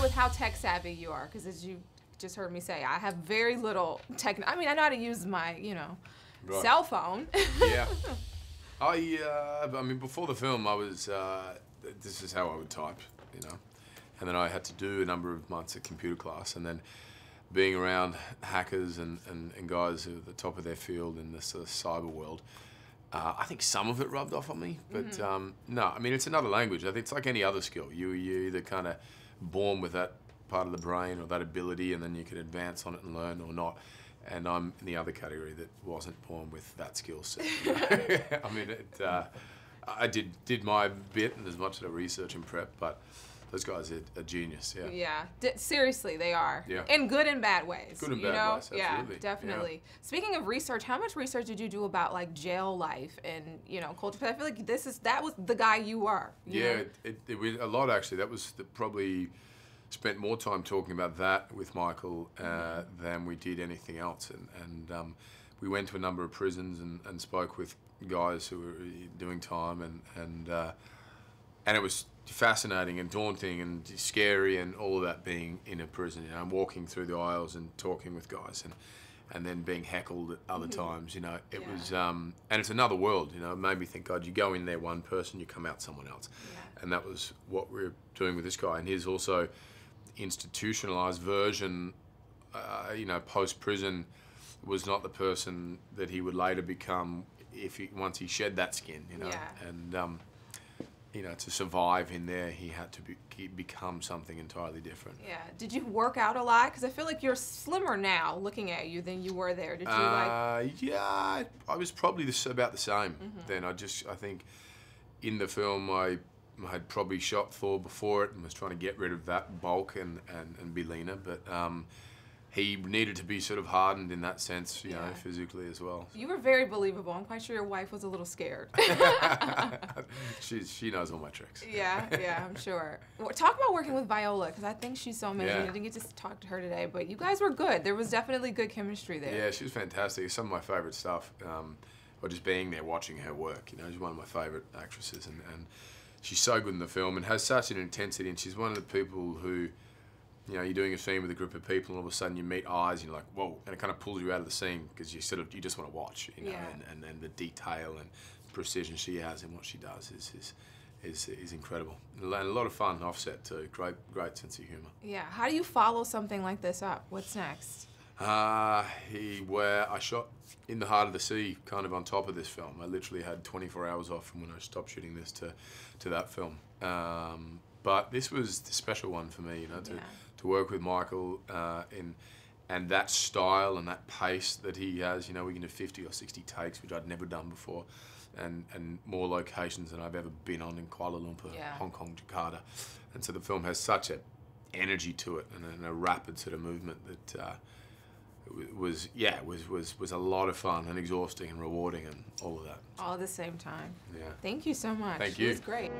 start with how tech savvy you are, because as you just heard me say, I have very little tech. I mean, I know how to use my, you know, cell phone. Yeah. I mean, before the film, I was, this is how I would type, you know. And then I had to do a number of months at computer class, and then being around hackers and guys who are at the top of their field in this sort of cyber world, I think some of it rubbed off on me, but no, I mean, it's another language. I think it's like any other skill. You're either kind of born with that part of the brain or that ability, and then you can advance on it and learn, or not. And I'm in the other category that wasn't born with that skill set. You know? I mean, I did my bit and as much of the research and prep, but those guys are genius, yeah. Yeah, seriously, they are. Yeah. In good and bad ways. Good and bad ways, absolutely. Yeah, definitely. Yeah. Speaking of research, how much research did you do about like jail life and, you know, culture? Because I feel like that was the guy you were. Yeah, it was a lot actually. That was probably spent more time talking about that with Michael than we did anything else. And we went to a number of prisons and spoke with guys who were doing time, and it was fascinating and daunting and scary, and all of that being in a prison. You know, walking through the aisles and talking with guys, and then being heckled at other times. You know, it was and it's another world. You know, it made me think, God, you go in there one person, you come out someone else, and that was what we were doing with this guy. And his also institutionalized version, you know, post prison, was not the person that he would later become once he shed that skin. You know, and you know, to survive in there, he had to become something entirely different. Yeah. Did you work out a lot? Because I feel like you're slimmer now, looking at you, than you were there. Did you Yeah, I was probably about the same then. I think in the film, I had probably shot Thor before it and was trying to get rid of that bulk and be leaner, but he needed to be sort of hardened in that sense, you know, physically as well. You were very believable. I'm quite sure your wife was a little scared. She knows all my tricks. Yeah, I'm sure. Well, talk about working with Viola, because I think she's so amazing. I didn't get to talk to her today, but you guys were good. There was definitely good chemistry there. Yeah, she was fantastic. Some of my favorite stuff, or just being there watching her work. You know, she's one of my favorite actresses, and she's so good in the film and has such an intensity, and she's one of the people who, you know, you're doing a scene with a group of people and all of a sudden you meet eyes and you're like, whoa, and it kind of pulls you out of the scene because you just want to watch, you know, and the detail and precision she has in what she does is incredible. And a lot of fun offset too, great sense of humor. Yeah, how do you follow something like this up? What's next? Where I shot in the heart of the sea, kind of on top of this film. I literally had 24 hours off from when I stopped shooting this to that film. But this was the special one for me, you know, to work with Michael and that style and that pace that he has. You know, we can do 50 or 60 takes, which I'd never done before, and more locations than I've ever been on in Kuala Lumpur, Hong Kong, Jakarta. And so the film has such an energy to it and a rapid sort of movement that was a lot of fun and exhausting and rewarding and all of that. All at the same time. Yeah. Thank you so much. Thank you. It was great.